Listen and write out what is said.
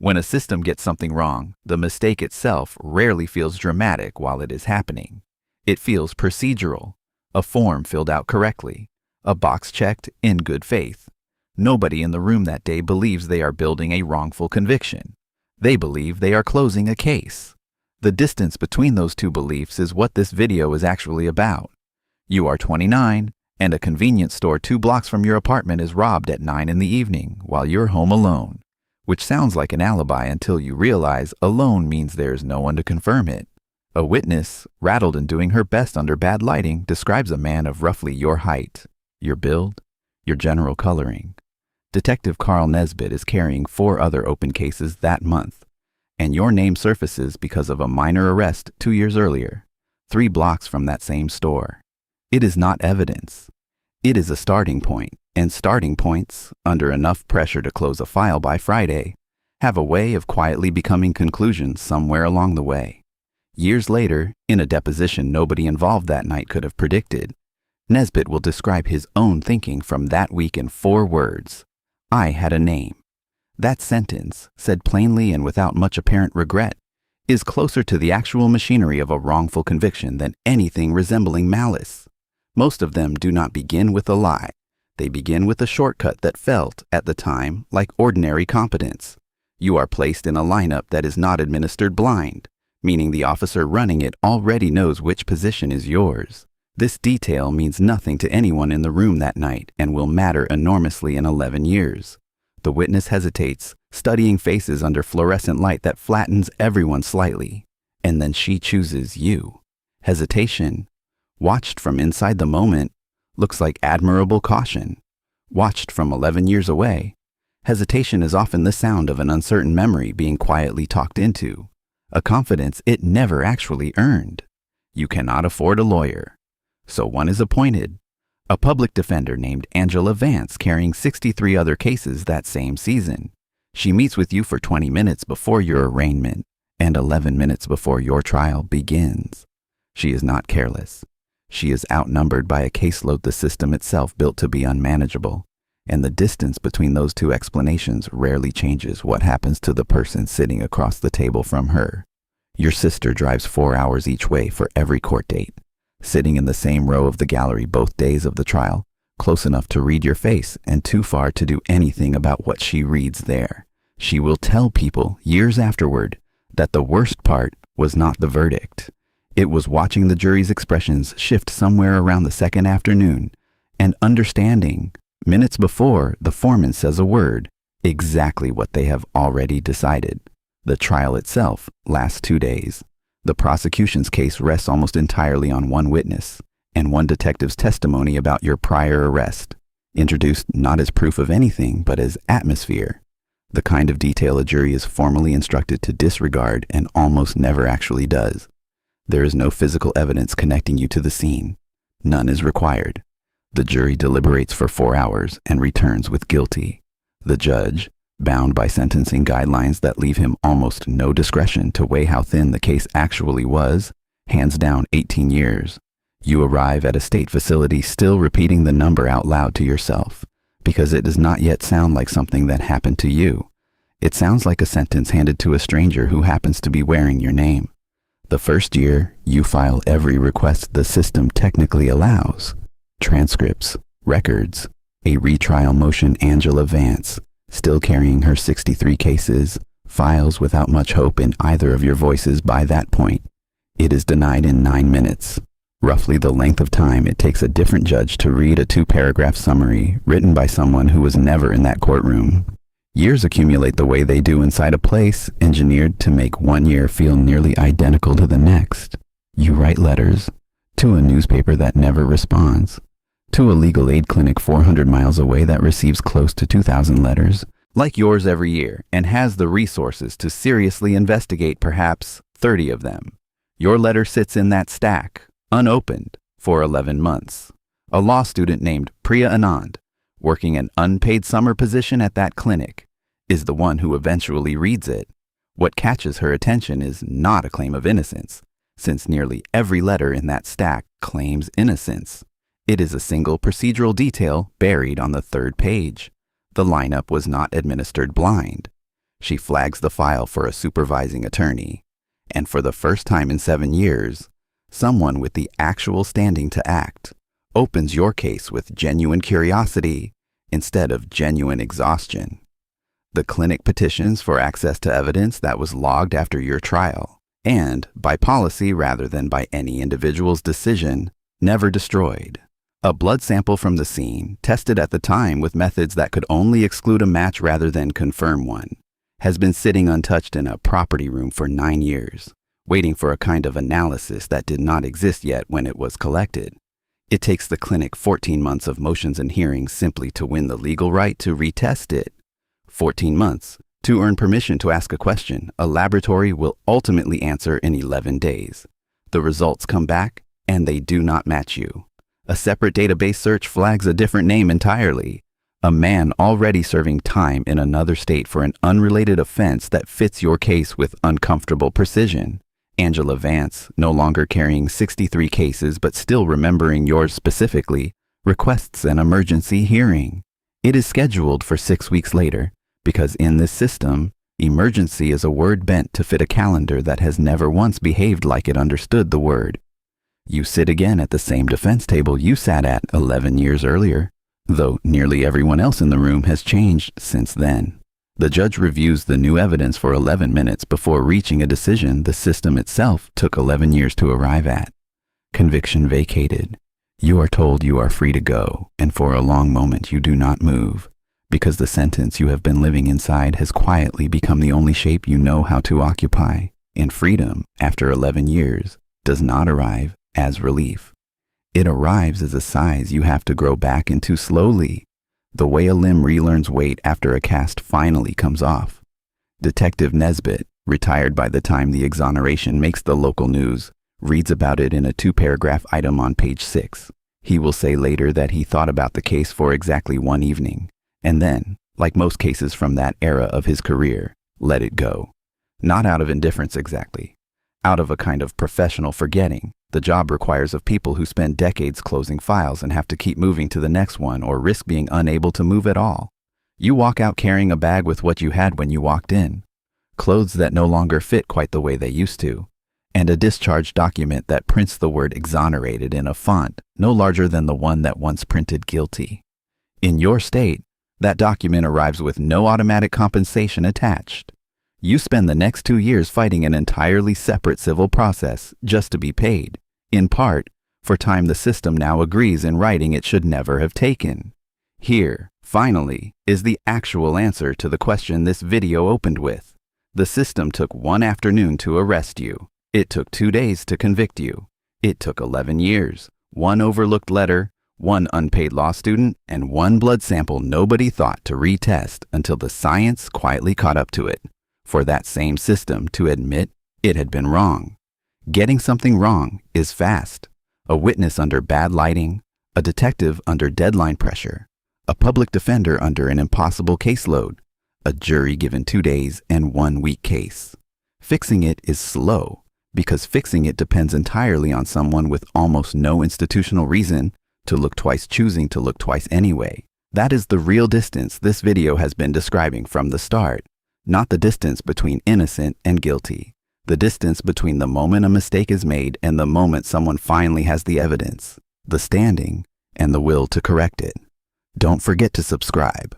When a system gets something wrong, the mistake itself rarely feels dramatic while it is happening. It feels procedural, a form filled out correctly, a box checked in good faith. Nobody in the room that day believes they are building a wrongful conviction. They believe they are closing a case. The distance between those two beliefs is what this video is actually about. You are 29, and a convenience store 2 blocks from your apartment is robbed at 9 in the evening while you're home alone, which sounds like an alibi until you realize alone means there's no one to confirm it. A witness, rattled and doing her best under bad lighting, describes a man of roughly your height, your build, your general coloring. Detective Carl Nesbitt is carrying 4 other open cases that month, and your name surfaces because of a minor arrest 2 years earlier, 3 blocks from that same store. It is not evidence. It is a starting point, and starting points, under enough pressure to close a file by Friday, have a way of quietly becoming conclusions somewhere along the way. Years later, in a deposition nobody involved that night could have predicted, Nesbitt will describe his own thinking from that week in 4 words. I had a name. That sentence, said plainly and without much apparent regret, is closer to the actual machinery of a wrongful conviction than anything resembling malice. Most of them do not begin with a lie. They begin with a shortcut that felt, at the time, like ordinary competence. You are placed in a lineup that is not administered blind, meaning the officer running it already knows which position is yours. This detail means nothing to anyone in the room that night and will matter enormously in 11 years. The witness hesitates, studying faces under fluorescent light that flattens everyone slightly, and then she chooses you. Hesitation, watched from inside the moment, looks like admirable caution. Watched from 11 years away, hesitation is often the sound of an uncertain memory being quietly talked into, a confidence it never actually earned. You cannot afford a lawyer. So one is appointed, a public defender named Angela Vance carrying 63 other cases that same season. She meets with you for 20 minutes before your arraignment and 11 minutes before your trial begins. She is not careless. She is outnumbered by a caseload the system itself built to be unmanageable, and the distance between those 2 explanations rarely changes what happens to the person sitting across the table from her. Your sister drives 4 hours each way for every court date, sitting in the same row of the gallery both days of the trial, close enough to read your face and too far to do anything about what she reads there. She will tell people years afterward that the worst part was not the verdict. It was watching the jury's expressions shift somewhere around the second afternoon and understanding, minutes before the foreman says a word, exactly what they have already decided. The trial itself lasts 2 days. The prosecution's case rests almost entirely on one witness and one detective's testimony about your prior arrest, introduced not as proof of anything but as atmosphere, the kind of detail a jury is formally instructed to disregard and almost never actually does. There is no physical evidence connecting you to the scene. None is required. The jury deliberates for 4 hours and returns with guilty. The judge, bound by sentencing guidelines that leave him almost no discretion to weigh how thin the case actually was, hands down 18 years. You arrive at a state facility still repeating the number out loud to yourself, because it does not yet sound like something that happened to you. It sounds like a sentence handed to a stranger who happens to be wearing your name. The first year, you file every request the system technically allows. Transcripts, records, a retrial motion. Angela Vance, still carrying her 63 cases, files without much hope in either of your voices by that point. It is denied in 9 minutes, roughly the length of time it takes a different judge to read a 2-paragraph summary written by someone who was never in that courtroom. Years accumulate the way they do inside a place engineered to make 1 year feel nearly identical to the next. You write letters to a newspaper that never responds, to a legal aid clinic 400 miles away that receives close to 2,000 letters, like yours every year, and has the resources to seriously investigate perhaps 30 of them. Your letter sits in that stack, unopened, for 11 months. A law student named Priya Anand, working an unpaid summer position at that clinic, is the one who eventually reads it. What catches her attention is not a claim of innocence, since nearly every letter in that stack claims innocence. It is a single procedural detail buried on the 3rd page. The lineup was not administered blind. She flags the file for a supervising attorney. And for the first time in 7 years, someone with the actual standing to act opens your case with genuine curiosity instead of genuine exhaustion. The clinic petitions for access to evidence that was logged after your trial, and, by policy rather than by any individual's decision, never destroyed. A blood sample from the scene, tested at the time with methods that could only exclude a match rather than confirm one, has been sitting untouched in a property room for 9 years, waiting for a kind of analysis that did not exist yet when it was collected. It takes the clinic 14 months of motions and hearings simply to win the legal right to retest it. 14 months to earn permission to ask a question a laboratory will ultimately answer in 11 days. The results come back, and they do not match you. A separate database search flags a different name entirely. A man already serving time in another state for an unrelated offense that fits your case with uncomfortable precision. Angela Vance, no longer carrying 63 cases but still remembering yours specifically, requests an emergency hearing. It is scheduled for 6 weeks later, because in this system, emergency is a word bent to fit a calendar that has never once behaved like it understood the word. You sit again at the same defense table you sat at 11 years earlier, though nearly everyone else in the room has changed since then. The judge reviews the new evidence for 11 minutes before reaching a decision the system itself took 11 years to arrive at. Conviction vacated. You are told you are free to go, and for a long moment you do not move, because the sentence you have been living inside has quietly become the only shape you know how to occupy. And freedom, after 11 years, does not arrive as relief. It arrives as a size you have to grow back into slowly, the way a limb relearns weight after a cast finally comes off. Detective Nesbitt, retired by the time the exoneration makes the local news, reads about it in a 2-paragraph item on page 6. He will say later that he thought about the case for exactly 1 evening, and then, like most cases from that era of his career, let it go. Not out of indifference exactly. Out of a kind of professional forgetting the job requires of people who spend decades closing files and have to keep moving to the next one or risk being unable to move at all. You walk out carrying a bag with what you had when you walked in, clothes that no longer fit quite the way they used to, and a discharge document that prints the word exonerated in a font no larger than the one that once printed guilty. In your state, that document arrives with no automatic compensation attached. You spend the next 2 years fighting an entirely separate civil process just to be paid, in part, for time the system now agrees in writing it should never have taken. Here, finally, is the actual answer to the question this video opened with. The system took 1 afternoon to arrest you. It took 2 days to convict you. It took 11 years, 1 overlooked letter, 1 unpaid law student, and 1 blood sample nobody thought to retest until the science quietly caught up to it, for that same system to admit it had been wrong. Getting something wrong is fast. A witness under bad lighting, a detective under deadline pressure, a public defender under an impossible caseload, a jury given 2 days and 1 weak case. Fixing it is slow, because fixing it depends entirely on someone with almost no institutional reason to look twice, choosing to look twice anyway. That is the real distance this video has been describing from the start. Not the distance between innocent and guilty. The distance between the moment a mistake is made and the moment someone finally has the evidence, the standing, and the will to correct it. Don't forget to subscribe.